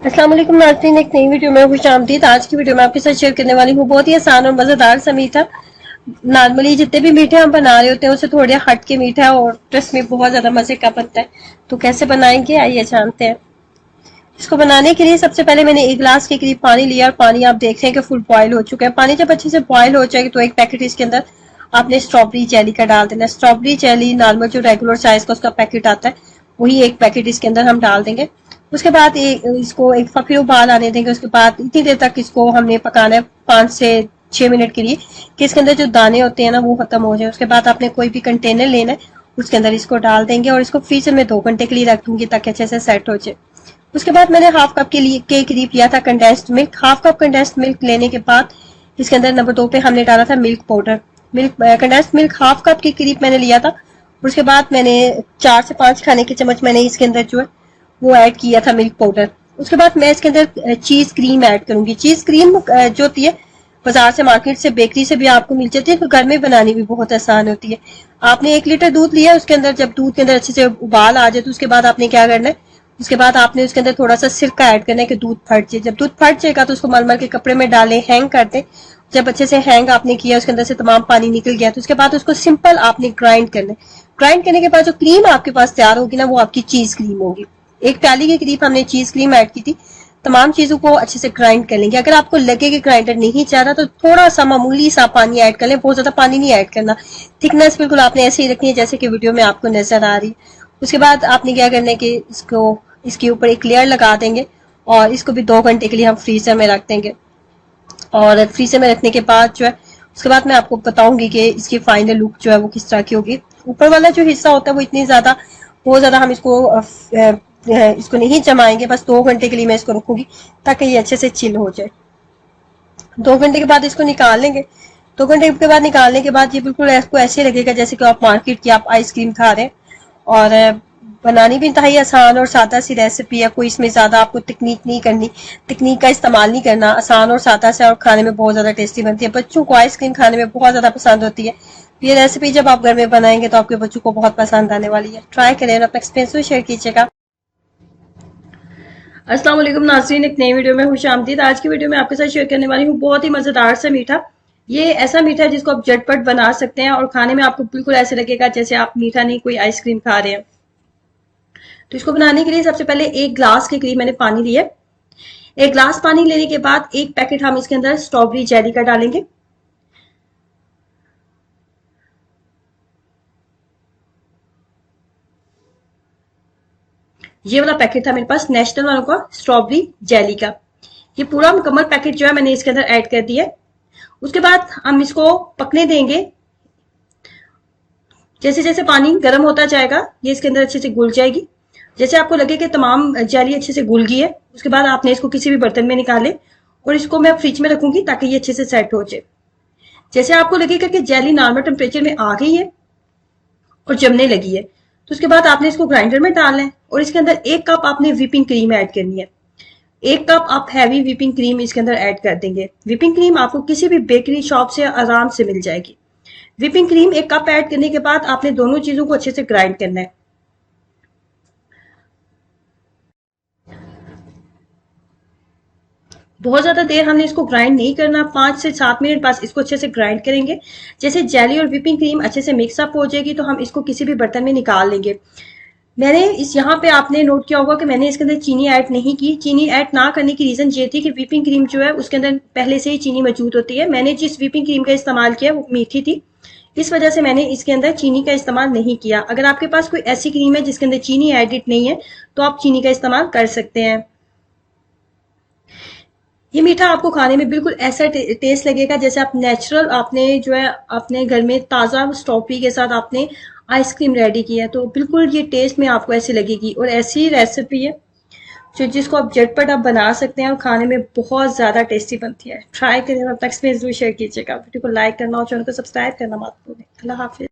अस्सलाम वालेकुम नाज़रीन, एक नई वीडियो में खुशामदीद। आज की वीडियो में आपके साथ शेयर करने वाली हूँ बहुत ही आसान और मज़ेदार सा मीठा। नॉर्मली जितने भी मीठे हम बना रहे होते हैं उससे थोड़े हट के मीठा और ट्रस्ट में बहुत ज्यादा मजे का बनता है। तो कैसे बनाएंगे आइए जानते हैं। इसको बनाने के लिए सबसे पहले मैंने 1 गिलास के करीब पानी लिया और पानी आप देख रहे हैं कि फुल बॉयल हो चुका है। पानी जब अच्छे से बॉयल हो जाएगी तो एक पैकेट इसके अंदर आपने स्ट्रॉबेरी जेली का डाल देना है। स्ट्रॉबेरी जेली नॉर्मल जो रेगुलर साइज का उसका पैकेट आता है वही एक पैकेट इसके अंदर हम डाल देंगे। उसके बाद इसको एक फिर उबाल आने देंगे। उसके बाद इतनी देर तक इसको हमने पकाना है 5 से 6 मिनट के लिए कि इसके अंदर जो दाने होते हैं ना वो खत्म हो जाए। उसके बाद आपने कोई भी कंटेनर लेना है उसके अंदर इसको डाल देंगे और इसको फ्रीजर में 2 घंटे के लिए रख दूंगी ताकि अच्छे से सेट हो जाए। उसके बाद मैंने हाफ कप के करीब लिया था condensed milk. Half cup condensed milk लेने के बाद इसके अंदर नंबर 2 पे हमने डाला था milk powder. Condensed milk half cup के करीब मैंने लिया था। उसके बाद मैंने 4 से 5 खाने के चम्मच मैंने इसके अंदर जो है वो ऐड किया था मिल्क पाउडर। उसके बाद मैं इसके अंदर चीज क्रीम ऐड करूंगी। चीज क्रीम जो होती है बाजार से मार्केट से बेकरी से भी आपको मिल जाती है, तो घर में बनानी भी बहुत आसान होती है। आपने 1 लीटर दूध लिया, उसके अंदर जब दूध के अंदर अच्छे से उबाल आ जाए तो उसके बाद आपने क्या करना है, उसके बाद आपने उसके अंदर थोड़ा सा सिरका ऐड करना है कि दूध फट जाए। जब दूध फट जाएगा तो उसको मलमल के कपड़े में डालें, हैंग कर दें। जब अच्छे से हैंग आपने किया, उसके अंदर से तमाम पानी निकल गया तो उसके बाद उसको सिंपल आपने ग्राइंड करना है। ग्राइंड करने के बाद जो क्रीम आपके पास तैयार होगी ना वो आपकी चीज क्रीम होगी। 1 प्याली के करीब हमने चीज क्रीम ऐड की थी। तमाम चीजों को अच्छे से ग्राइंड कर लेंगे। अगर आपको लगे कि ग्राइंडर नहीं चाह रहा तो थोड़ा सा मामूली सा पानी ऐड कर लें, बहुत ज्यादा पानी नहीं ऐड करना। थिकनेस बिल्कुल आपने ऐसे ही रखनी है जैसे कि वीडियो में आपको नजर आ रही है। उसके बाद आपने क्या करना है कि इसके ऊपर एक लेयर लगा देंगे और इसको भी 2 घंटे के लिए हम फ्रीजर में रख देंगे। और फ्रीजर में रखने के बाद जो है उसके बाद मैं आपको बताऊंगी कि इसकी फाइनल लुक जो है वो किस तरह की होगी। ऊपर वाला जो हिस्सा होता है वो इतनी ज्यादा बहुत ज्यादा हम इसको नहीं जमाएंगे। बस 2 घंटे के लिए मैं इसको रखूंगी ताकि ये अच्छे से चिल हो जाए। 2 घंटे के बाद इसको निकाल लेंगे। 2 घंटे के बाद निकालने के बाद ये बिल्कुल आपको ऐसे लगेगा जैसे कि आप मार्केट की आप आइसक्रीम खा रहे हैं। और बनानी भी इंतहाई आसान और सादा सी रेसिपी है। कोई इसमें ज्यादा आपको तकनीक नहीं करनी, तकनीक का इस्तेमाल नहीं करना। आसान और सादा से और खाने में बहुत ज्यादा टेस्टी बनती है। बच्चों को आइसक्रीम खाने में बहुत ज्यादा पसंद होती है। ये रेसिपी जब आप घर में बनाएंगे तो आपके बच्चों को बहुत पसंद आने वाली है। ट्राई करें और अपना एक्सपीरियंस शेयर कीजिएगा। अस्सलाम वालेकुम नाज़रीन, एक नई वीडियो में खुशामदीद। आज की वीडियो में आपके साथ शेयर करने वाली हूँ बहुत ही मजेदार सा मीठा। ये ऐसा मीठा है जिसको आप झटपट बना सकते हैं और खाने में आपको बिल्कुल ऐसे लगेगा जैसे आप मीठा नहीं कोई आइसक्रीम खा रहे हैं। तो इसको बनाने के लिए सबसे पहले 1 गिलास के करीब मैंने पानी लिया। 1 गिलास पानी लेने के बाद 1 पैकेट हम इसके अंदर स्ट्रॉबेरी जेली का डालेंगे। ये वाला पैकेट था मेरे पास नेशनल वालों का स्ट्रॉबेरी जेली का। ये पूरा मुकम्मल पैकेट जो है मैंने इसके अंदर ऐड कर दिया। उसके बाद हम इसको पकने देंगे। जैसे जैसे पानी गर्म होता जाएगा ये इसके अंदर अच्छे से घुल जाएगी। जैसे आपको लगे कि तमाम जेली अच्छे से घुल गई है उसके बाद आपने इसको किसी भी बर्तन में निकाले और इसको मैं फ्रिज में रखूंगी ताकि ये अच्छे से सेट हो जाए। जैसे आपको लगेगा कि जेली नॉर्मल टेम्परेचर में आ गई है और जमने लगी है तो उसके बाद आपने इसको ग्राइंडर में डालना है और इसके अंदर 1 कप आपने व्हिपिंग क्रीम ऐड करनी है। 1 कप आप हैवी व्हिपिंग क्रीम इसके अंदर ऐड कर देंगे। व्हिपिंग क्रीम आपको किसी भी बेकरी शॉप से आराम से मिल जाएगी। व्हिपिंग क्रीम 1 कप ऐड करने के बाद आपने दोनों चीजों को अच्छे से ग्राइंड करना है। बहुत ज्यादा देर हमने इसको ग्राइंड नहीं करना, 5 से 7 मिनट बस इसको अच्छे से ग्राइंड करेंगे। जैसे जेली और व्हिपिंग क्रीम अच्छे से मिक्सअप हो जाएगी तो हम इसको किसी भी बर्तन में निकाल लेंगे। मैंने इस यहाँ पे आपने नोट किया होगा कि मैंने इसके अंदर चीनी ऐड नहीं की। चीनी ऐड ना करने की रीजन ये थी कि व्हिपिंग क्रीम जो है उसके अंदर पहले से ही चीनी मौजूद होती है। मैंने जिस व्हिपिंग क्रीम का इस्तेमाल किया वो मीठी थी, इस वजह से मैंने इसके अंदर चीनी का इस्तेमाल नहीं किया। अगर आपके पास कोई ऐसी क्रीम है जिसके अंदर चीनी एडिड नहीं है तो आप चीनी का इस्तेमाल कर सकते हैं। ये मीठा आपको खाने में बिल्कुल ऐसा टेस्ट लगेगा जैसे आप नेचुरल आपने जो है अपने घर में ताज़ा स्ट्रॉबेरी के साथ आपने आइसक्रीम रेडी किया है। तो बिल्कुल ये टेस्ट में आपको ऐसी लगेगी और ऐसी रेसिपी है जो जिसको आप झटपट आप बना सकते हैं और खाने में बहुत ज़्यादा टेस्टी बनती है। ट्राई करें, अपना एक्सपीरियंस भी शेयर कीजिएगा। वीडियो को लाइक करना और चैनल को सब्सक्राइब करना मत भूलें। अल्लाह हाफिज़।